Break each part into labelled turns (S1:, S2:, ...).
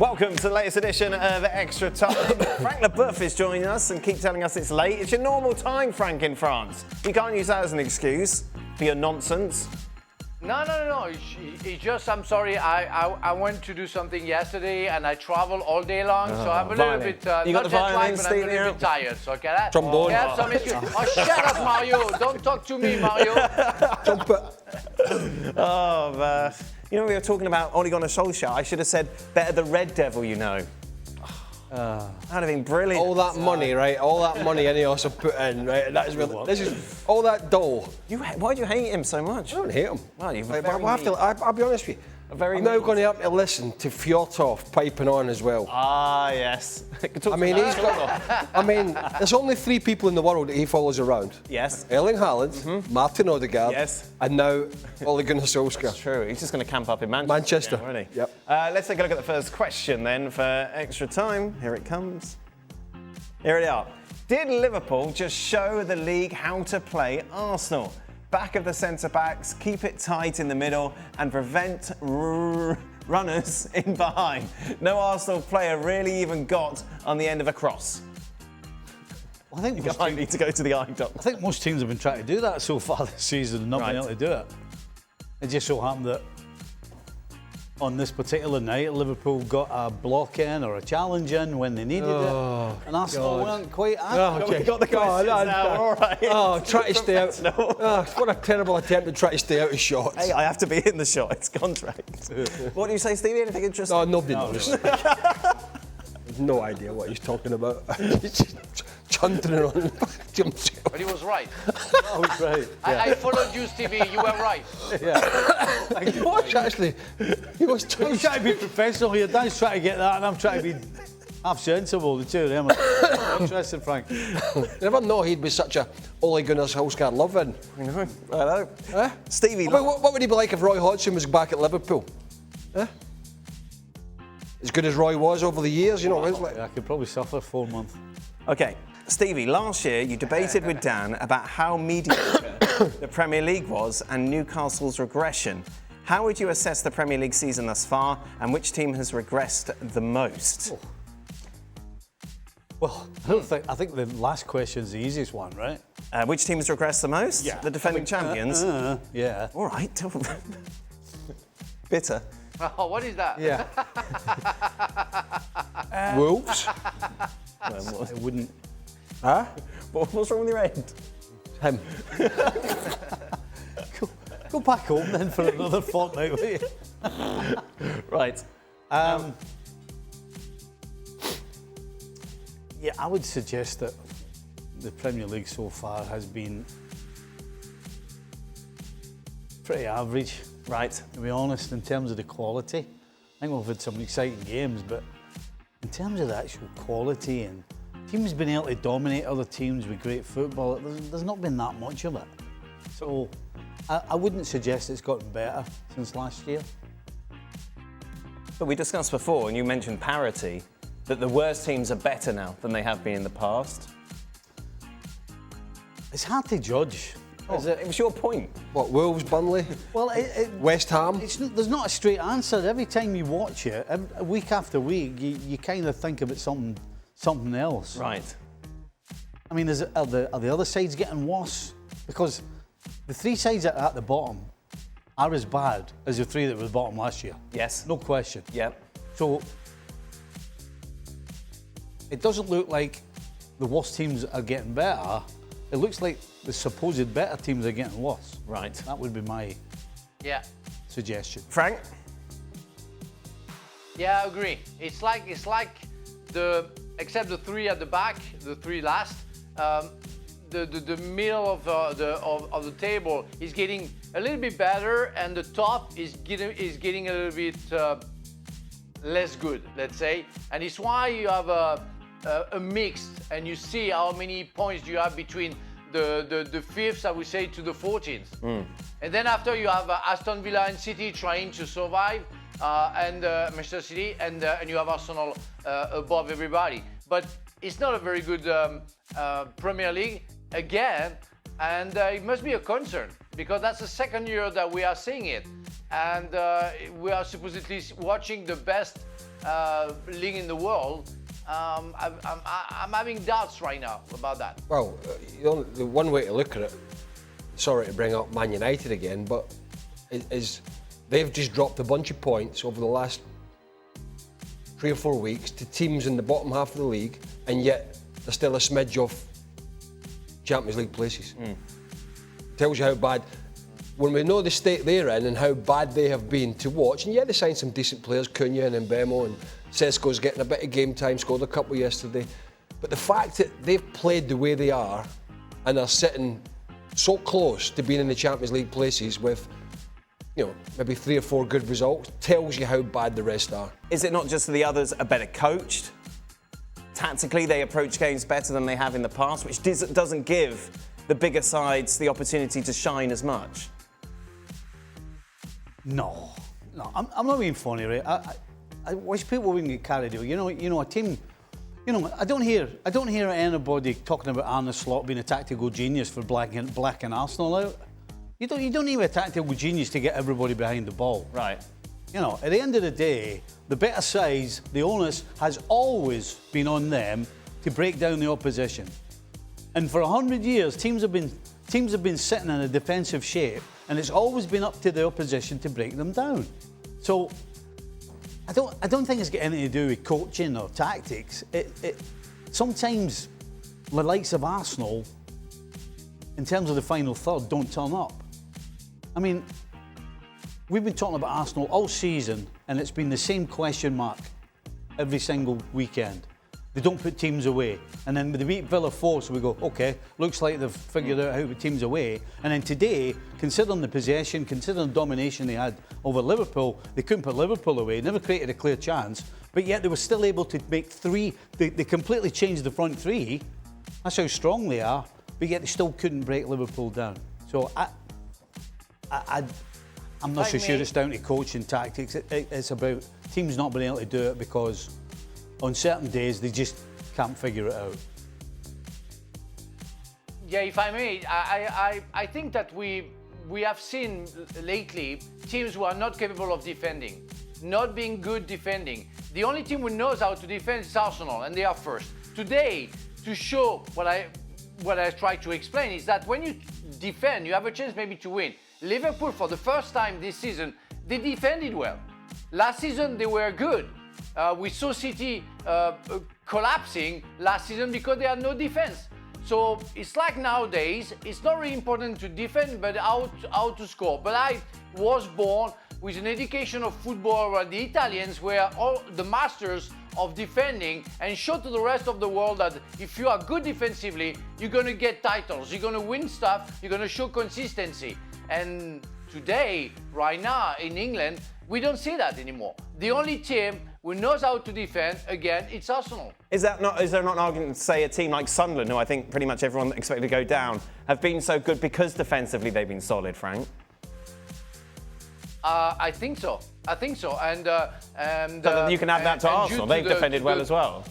S1: Welcome to the latest edition of Extra Time. Frank Leboeuf is joining us and keep telling us it's late. It's your normal time, Frank, in France. You can't use that as an excuse for your nonsense.
S2: No. It's just, I'm sorry, I went to do something yesterday and I traveled all day long, so I'm a little bit,
S1: You got
S2: not
S1: the
S2: jet
S1: violin,
S2: lagged, but I'm a
S1: Steve,
S2: little bit tired. So can I
S3: Trombone.
S2: have some excuse? Oh, shut up, Mario. Don't talk to me, Mario.
S1: Oh, man. You know, we were talking about Ole Gunnar Solskjaer. I should have said, better the Red Devil, you know. That'd have been brilliant.
S3: All that money, right? All that money Ineos have put in, right? That is really, this is all that dough.
S1: Why do you hate him so much?
S3: I don't hate him.
S1: Well, you've
S3: I'll be honest with you. I'm now going to have to listen to Fjortov piping on as well.
S1: Ah, yes.
S3: I mean, there's only 3 people in the world that he follows around.
S1: Yes.
S3: Erling Haaland, Martin Odegaard,
S1: yes,
S3: and now Ole Gunnar Solskjaer.
S1: That's true. He's just going to camp up in Manchester.
S3: Manchester.
S1: Again,
S3: Yep.
S1: Let's take a look at the first question then for Extra Time. Here it comes. Here it are. Did Liverpool just show the league how to play Arsenal? Back of the centre-backs, keep it tight in the middle and prevent runners in behind. No Arsenal player really even got on the end of a cross.
S4: I think
S1: You might need to go to the eye doctor.
S4: I think most teams have been trying to do that so far this season and not been able to do it. It just so happened that on this particular night, Liverpool got a block in or a challenge in when they needed it, and Arsenal weren't quite at it.
S1: We got the questions now, all right.
S3: Oh, try to stay out. What a terrible attempt to try to stay out of shots.
S1: Hey, I have to be in the shot. It's contract. What do you say, Stevie? Anything interesting?
S3: No, nobody knows. No idea what he's talking about. He's chuntering on himself.
S2: But he was right.
S4: Oh, he's right.
S2: I followed you, Stevie. You were right.
S3: He was actually. He was
S4: I'm trying to be professional here. Dan's trying to get that, and I'm trying to be half sensible. The two of them are interesting, Frank.
S3: You never know he'd be such a Ole Gunnar Solskjaer loving.
S1: I know. I know.
S3: Eh?
S1: Stevie,
S3: I mean, what would he be like if Roy Hodgson was back at Liverpool? Eh? As good as Roy was over the years, you know.
S4: I could probably suffer 4 months.
S1: Okay, Stevie, last year you debated with Dan about how mediocre the Premier League was and Newcastle's regression. How would you assess the Premier League season thus far and which team has regressed the most?
S4: Well, I think the last question's the easiest one, right?
S1: Which team has regressed the most?
S4: Yeah.
S1: The defending champions?
S4: Yeah.
S1: All right. Bitter.
S2: Oh, what is that?
S4: Yeah.
S3: Wolves?
S4: I wouldn't.
S3: Huh?
S1: What's wrong with your head?
S3: Him.
S4: Go back home then for another fortnight, will you?
S1: Right.
S4: Yeah, I would suggest that the Premier League so far has been pretty average.
S1: Right.
S4: To be honest, in terms of the quality. I think we've had some exciting games, but in terms of the actual quality and teams being able to dominate other teams with great football, there's not been that much of it. So I wouldn't suggest it's gotten better since last year.
S1: But we discussed before, and you mentioned parity, that the worst teams are better now than they have been in the past.
S4: It's hard to judge.
S1: It was your point.
S3: What, Wolves, Burnley?
S4: Well,
S3: West Ham?
S4: there's not a straight answer. Every time you watch it, week after week, you kind of think of it something else.
S1: Right.
S4: I mean, are the other sides getting worse? Because the 3 sides that are at the bottom are as bad as the 3 that were bottom last year.
S1: Yes.
S4: No question.
S1: Yep.
S4: So it doesn't look like the worst teams are getting better. It looks like the supposed better teams are getting worse.
S1: Right.
S4: That would be my suggestion.
S1: Frank?
S2: Yeah, I agree. It's like except the 3 at the back, the 3 last, the middle of the table is getting a little bit better, and the top is getting a little bit less good, let's say. And it's why you have a mix, and you see how many points you have between the 5th, I would say, to the 14th. And then after you have Aston Villa and City trying to survive, and Manchester City, and you have Arsenal above everybody. But it's not a very good Premier League again, and it must be a concern, because that's the second year that we are seeing it. and we are supposedly watching the best league in the world. I'm having doubts right now about that.
S3: Well, the one way to look at it, sorry to bring up Man United again, but is they've just dropped a bunch of points over the last 3 or 4 weeks to teams in the bottom half of the league, and yet they're still a smidge off Champions League places. Tells you how bad, when we know the state they're in and how bad they have been to watch, and yeah, they signed some decent players, Cunha and Mbemo, and Sesko's getting a bit of game time, scored a couple yesterday. But the fact that they've played the way they are and are sitting so close to being in the Champions League places with, you know, maybe 3 or 4 good results, tells you how bad the rest are.
S1: Is it not just that the others are better coached? Tactically, they approach games better than they have in the past, which doesn't give the bigger sides the opportunity to shine as much?
S4: No, I'm not being funny, right? I wish people wouldn't get carried away. You know, a team. You know, I don't hear anybody talking about Arne Slot being a tactical genius for blacking Arsenal out. You don't need a tactical genius to get everybody behind the ball.
S1: Right.
S4: You know, at the end of the day, the better sides, the onus has always been on them to break down the opposition. And for 100 years, teams have been sitting in a defensive shape, and it's always been up to the opposition to break them down. So I don't think it's got anything to do with coaching or tactics. Sometimes the likes of Arsenal, in terms of the final third, don't turn up. I mean, we've been talking about Arsenal all season, and it's been the same question mark every single weekend. They don't put teams away. And then they beat Villa 4, so we go, OK, looks like they've figured out how to put teams away. And then today, considering the possession, considering the domination they had over Liverpool, they couldn't put Liverpool away, never created a clear chance, but yet they were still able to make 3. They completely changed the front 3. That's how strong they are, but yet they still couldn't break Liverpool down. So I'm not so sure it's down to coaching tactics. It's about teams not being able to do it because on certain days they just can't figure it out.
S2: Yeah, if I may, I think that we have seen lately teams who are not capable of defending, not being good defending. The only team who knows how to defend is Arsenal, and they are first. Today, to show what I try to explain is that when you defend, you have a chance maybe to win. Liverpool, for the first time this season, they defended well. Last season, they were good. We saw City collapsing last season because they had no defense. So it's like nowadays, it's not really important to defend, but how to score. But I was born with an education of football where the Italians were all the masters of defending and show to the rest of the world that if you are good defensively, you're going to get titles, you're going to win stuff, you're going to show consistency. And today, right now in England, we don't see that anymore. The only team who knows how to defend, again, it's Arsenal. Is there not an argument to say a team like Sunderland, who I think pretty much everyone expected to go down, have been so good because defensively they've been solid, Frank? I think so. And
S1: you can add that to Arsenal. They've defended well as well.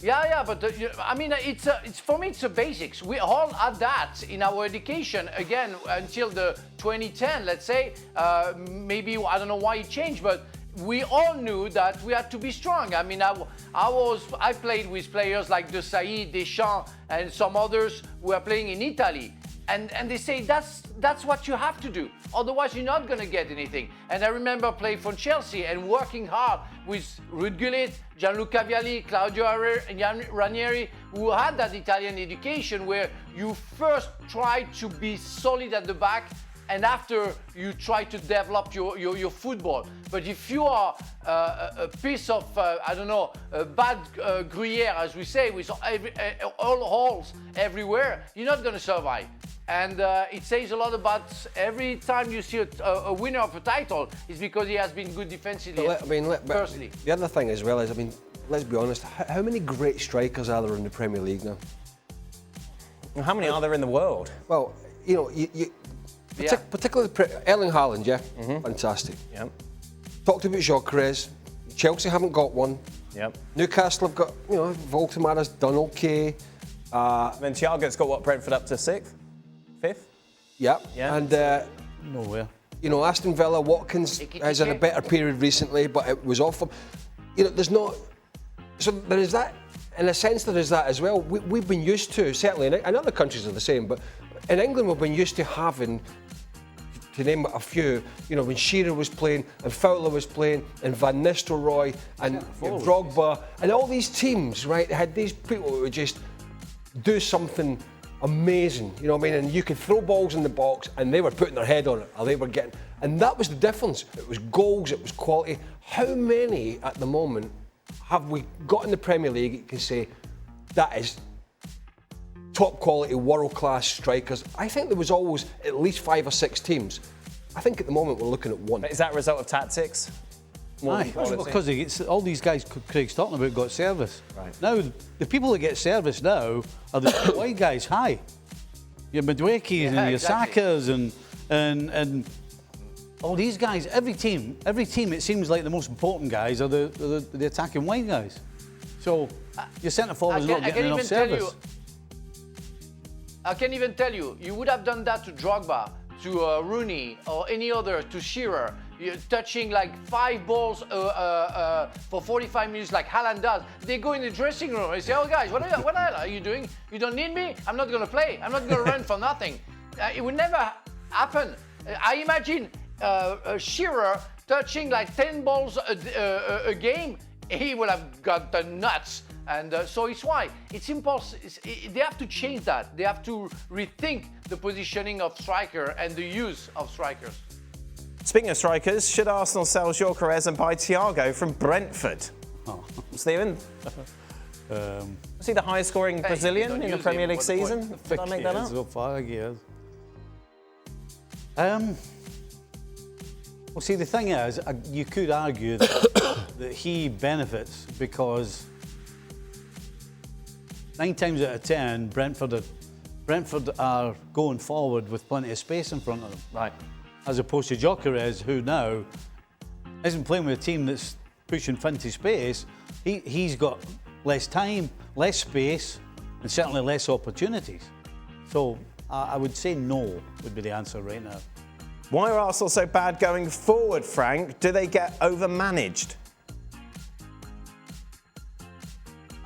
S2: Yeah, but I mean, it's for me, it's the basics. We all had that in our education, again, until the 2010, let's say. Maybe, I don't know why it changed, but we all knew that we had to be strong. I mean, I played with players like Desailly, Deschamps, and some others who were playing in Italy. And they say that's what you have to do. Otherwise, you're not going to get anything. And I remember playing for Chelsea and working hard with Ruud Gullit, Gianluca Vialli, Claudio Ranieri, who had that Italian education where you first try to be solid at the back and after you try to develop your football. But if you are a piece of, bad Gruyere, as we say, with all holes everywhere, you're not going to survive. And it says a lot about every time you see a winner of a title is because he has been good defensively. Personally.
S3: The other thing as well is, let's be honest, how many great strikers are there in the Premier League now?
S1: Well, how many are there in the world?
S3: Well, particularly Erling Haaland, fantastic.
S1: Yep.
S3: Talked about Gyökeres. Chelsea haven't got one.
S1: Yep.
S3: Newcastle have got, Voltemara's done okay.
S1: Then Thiago's got Brentford up to 6th? 5th?
S3: Yep.
S1: Yeah.
S3: And
S4: Nowhere.
S3: You know, Aston Villa, Watkins has had a better period recently, but it was off him. You know, there's not. So there is that. In a sense, there is that as well. We've been used to, certainly, and other countries are the same, but in England we've been used to having, to name a few, you know, when Shearer was playing and Fowler was playing and Van Nistelrooy and Drogba and all these teams, right, had these people who would just do something amazing, you know what I mean? And you could throw balls in the box and they were putting their head on it, or they were getting, and that was the difference. It was goals, it was quality. How many at the moment have we got in the Premier League you can say that is top quality, world-class strikers? I think there was always at least 5 or 6 teams. I think at the moment we're looking at 1.
S1: Is that a result of tactics?
S4: Because all these guys Craig's talking about got service.
S1: Right.
S4: Now, the people that get service now are the white guys. Hi. Your Midwekis and your Sakas and all these guys. Every team, it seems like the most important guys are the attacking white guys. So your centre forward is not getting enough service.
S2: I can even tell you, you would have done that to Drogba, to Rooney, or any other, to Shearer. You're touching like 5 balls for 45 minutes like Haaland does. They go in the dressing room and say, oh guys, what the hell are you doing? You don't need me? I'm not going to play. I'm not going to run for nothing. It would never happen. I imagine Shearer touching like 10 balls a game. He would have got the nuts. And so it's why it's impossible. They have to change that. They have to rethink the positioning of striker and the use of strikers.
S1: Speaking of strikers, should Arsenal sell Gyökeres and buy Thiago from Brentford?
S4: Oh.
S1: Stephen? Was he the highest scoring Brazilian in the Premier League season? Did I make that up?
S4: So far, yes. Well, see, the thing is, you could argue that he benefits because 9 times out of 10, Brentford are going forward with plenty of space in front of them.
S1: Right.
S4: As opposed to Gyökeres, who now isn't playing with a team that's pushing into space. He's got less time, less space, and certainly less opportunities. So I would say no would be the answer right now.
S1: Why are Arsenal so bad going forward, Frank? Do they get overmanaged?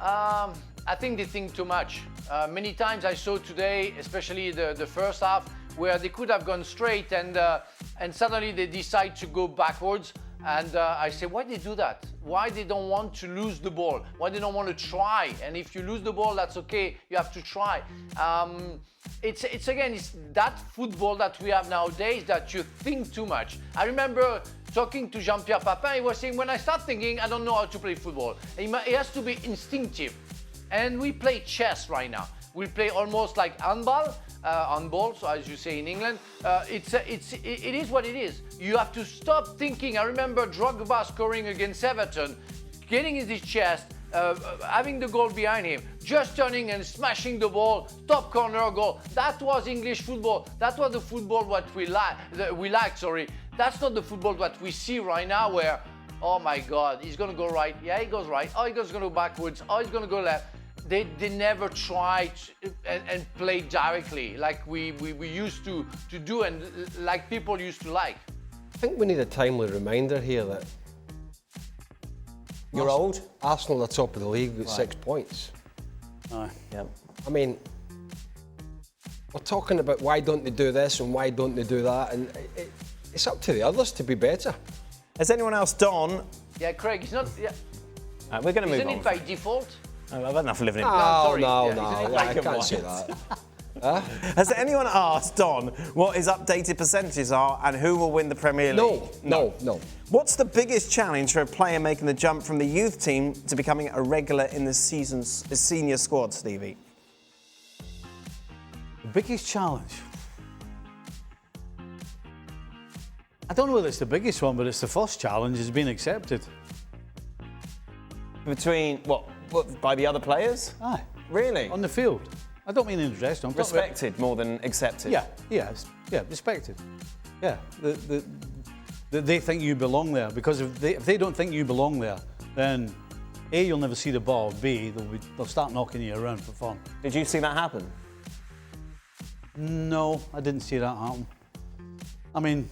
S2: I think they think too much. Many times I saw today, especially the first half, where they could have gone straight and suddenly they decide to go backwards. And I say, why they do that? Why they don't want to lose the ball? Why they don't want to try? And if you lose the ball, that's okay. You have to try. It's that football that we have nowadays that you think too much. I remember talking to Jean-Pierre Papin. He was saying, when I start thinking, I don't know how to play football. It has to be instinctive. And we play chess right now. We play almost like handball. On balls, as you say in England, it is what it is. You have to stop thinking. I remember Drogba scoring against Everton, getting in his chest, having the goal behind him, just turning and smashing the ball, top corner goal. That was English football. That was the football what we liked. That's not the football that we see right now where, oh my God, he's going to go right. Yeah, he goes right. Oh, he's going to go backwards. Oh, he's going to go left. They never try and play directly like we used to do and like people used to like.
S3: I think we need a timely reminder here that
S1: you're old.
S3: Arsenal are top of the league with 6 points.
S1: Yeah.
S3: I mean, we're talking about why don't they do this and why don't they do that, and it's up to the others to be better.
S1: Has anyone else, Don?
S2: Yeah, Craig, it's not. Yeah.
S1: We're going to move on.
S2: Isn't it by default?
S1: I've had enough living in.
S3: No,
S1: I
S3: I can't say that.
S1: Has anyone asked Don what his updated percentages are and who will win the Premier League?
S3: No.
S1: What's the biggest challenge for a player making the jump from the youth team to becoming a regular in the season's senior squad, Stevie?
S4: The biggest challenge? I don't know whether it's the biggest one, but it's the first challenge has been accepted.
S1: Between, what by the other players?
S4: Aye.
S1: Really?
S4: On the field. I don't mean in the dressing room.
S1: Respected more than accepted?
S4: Yeah, respected. Yeah, they think you belong there, because if they don't think you belong there, then A, you'll never see the ball, B, they'll start knocking you around for fun.
S1: Did you see that happen?
S4: No, I didn't see that happen. I mean,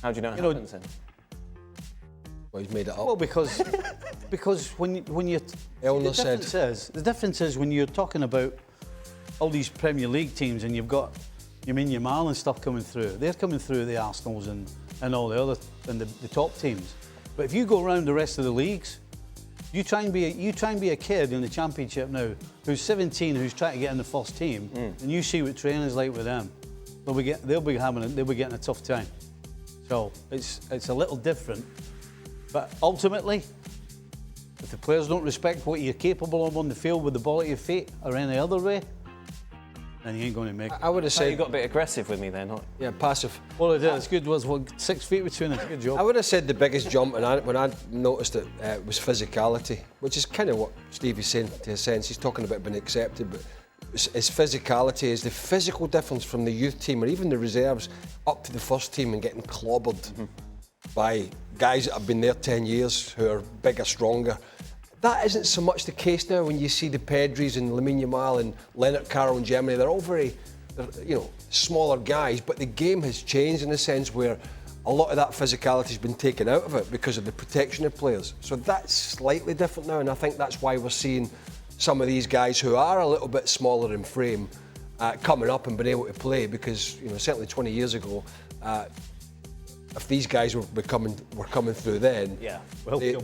S1: How do you know it
S4: You know,
S1: happens then?
S3: Well, he's made it up.
S4: Well, because when you
S3: Elner said.
S4: the difference is when you're talking about all these Premier League teams and you've got Yamal and stuff coming through. They're coming through the Arsenals and all the other and the top teams. But if you go around the rest of the leagues, you try and be a kid in the Championship now who's 17, who's trying to get in the first team, and you see what training's like with them. They'll be getting a tough time. So it's a little different. But ultimately, if the players don't respect what you're capable of on the field with the ball at your feet or any other way, then you ain't going to make it.
S3: I would have
S1: So you
S3: said,
S1: got a bit aggressive with me then, huh?
S3: yeah, passive.
S4: All it is good was 6 feet between us. Good job.
S3: I would have said the biggest jump, and when I noticed it, was physicality, which is kind of what Stevie's saying to a sense. He's talking about being accepted, but his physicality is the physical difference from the youth team or even the reserves up to the first team and getting clobbered by guys that have been there 10 years who are bigger, stronger. That isn't so much the case now when you see the Pedris and Lamine Yamal and Leonard Carroll in Germany. They're all very, smaller guys, but the game has changed in a sense where a lot of that physicality has been taken out of it because of the protection of players. So that's slightly different now, and I think that's why we're seeing some of these guys who are a little bit smaller in frame coming up and being able to play because, certainly 20 years ago, if these guys were coming through then,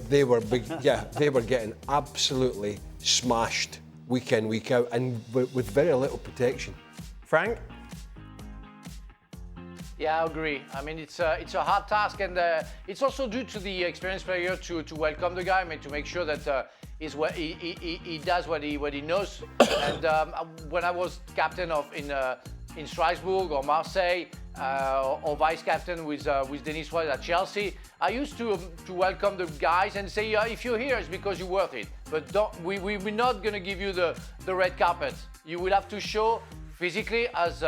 S3: they were big. Yeah, they were getting absolutely smashed week in, week out, and with very little protection.
S1: Frank?
S2: Yeah, I agree. I mean, it's a hard task, and it's also due to the experienced player to welcome the guy, to make sure that he does what he knows. And when I was captain in Strasbourg or Marseille, or vice captain with Denis Suarez at Chelsea, I used to welcome the guys and say, if you're here, it's because you're worth it. But we're not going to give you the red carpet. You will have to show physically, as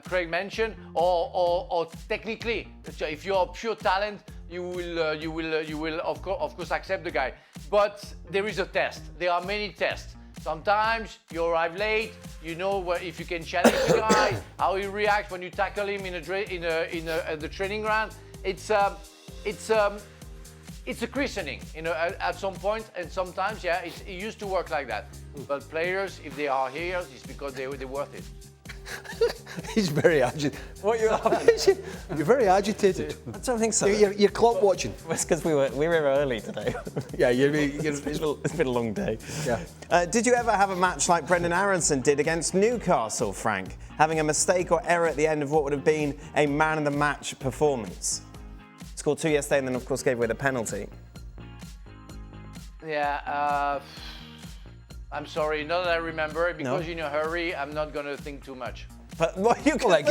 S2: Craig mentioned, or technically. If you're a pure talent, you will of course accept the guy. But there is a test. There are many tests. Sometimes you arrive late. You know if you can challenge the guy, how he reacts when you tackle him in the training ground. It's a christening, at some point, and sometimes, it used to work like that. But players, if they are here, it's because they're worth it.
S3: He's very agitated.
S1: What you're laughing?
S3: You're very agitated.
S1: I don't think so.
S3: You're clock watching.
S1: It's because we were early today.
S3: Yeah,
S1: It's been a long day.
S3: Yeah.
S1: Did you ever have a match like Brendan Aaronson did against Newcastle, Frank? Having a mistake or error at the end of what would have been a man of the match performance? Scored 2 yesterday and then, of course, gave away the penalty.
S2: Yeah, I'm sorry, not that I remember it, because in a hurry, I'm not going to think too much.
S1: But what you
S3: Well, it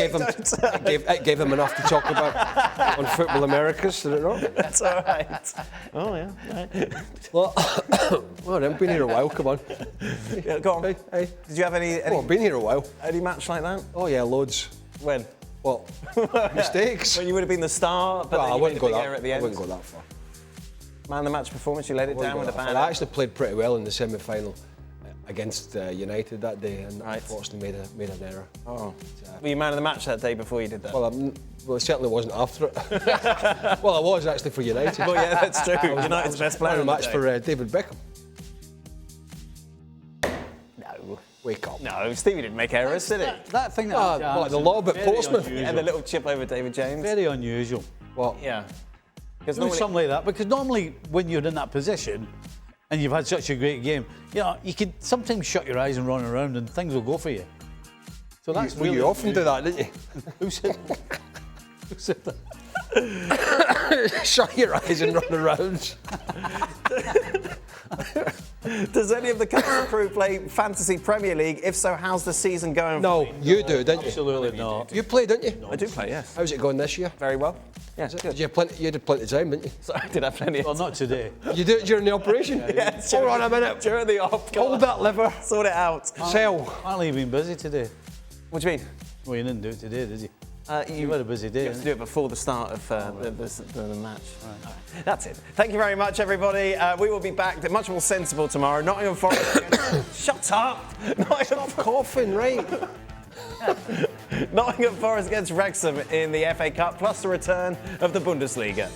S3: gave him enough to talk about on Football Americas, did it not?
S1: That's all right. Oh, yeah. Right.
S3: Well, I've been here a while, come on.
S1: Yeah, go on.
S3: Hey.
S1: Did you have any
S3: I've been here a while.
S1: any match like that?
S3: Oh, yeah, loads.
S1: When?
S3: Well, mistakes.
S1: When you would have been the star, but
S3: Well,
S1: then
S3: I
S1: you
S3: wouldn't
S1: made
S3: go
S1: a big
S3: that.
S1: error at the
S3: I
S1: end.
S3: wouldn't go that far.
S1: Man of the match performance, you laid it down with a bad.
S3: I actually played pretty well in the semi-final against United that day, and unfortunately made an error.
S1: Oh. Were you man of the match that day before you did that?
S3: Well, it certainly wasn't after it. Well, I was actually for United.
S1: Well, yeah, that's true. United's best player.
S3: Man of the match
S1: day.
S3: for David Beckham.
S1: No.
S3: Wake up.
S1: No, Stevie didn't make errors, did he?
S4: That thing
S3: the law at Portsmouth.
S1: And the little chip over David James.
S4: Very unusual.
S3: Well,
S1: Yeah. Because
S4: Do something like that, because normally when you're in that position and you've had such a great game, you can sometimes shut your eyes and run around and things will go for you. So that's really
S3: you often do that, didn't you?
S4: Who said that?
S3: Shut your eyes and run around.
S1: Does any of the Council crew play Fantasy Premier League? If so, how's the season going?
S3: No, you do, didn't you?
S4: Absolutely not.
S3: You play, didn't you?
S1: I do play, yes.
S3: How's it going this year?
S1: Very well. Yeah, good.
S3: You had plenty of time, didn't you?
S1: So I did have plenty of
S4: Well, not today.
S3: You do it during the operation?
S1: Yeah,
S3: Hold on a minute.
S1: During the op.
S3: Hold that lever.
S1: Sort it out.
S3: Sell.
S4: Apparently you've been busy today.
S1: What do you mean?
S4: Well, you didn't do it today, did you?
S1: You've
S4: had a busy day.
S1: You have to do it before the start of the match. Right. That's it. Thank you very much, everybody. We will be back much more sensible tomorrow. Nottingham Forest. Shut up. Stop
S3: coughing, right?
S1: Nottingham Forest against Wrexham in the FA Cup, plus the return of the Bundesliga.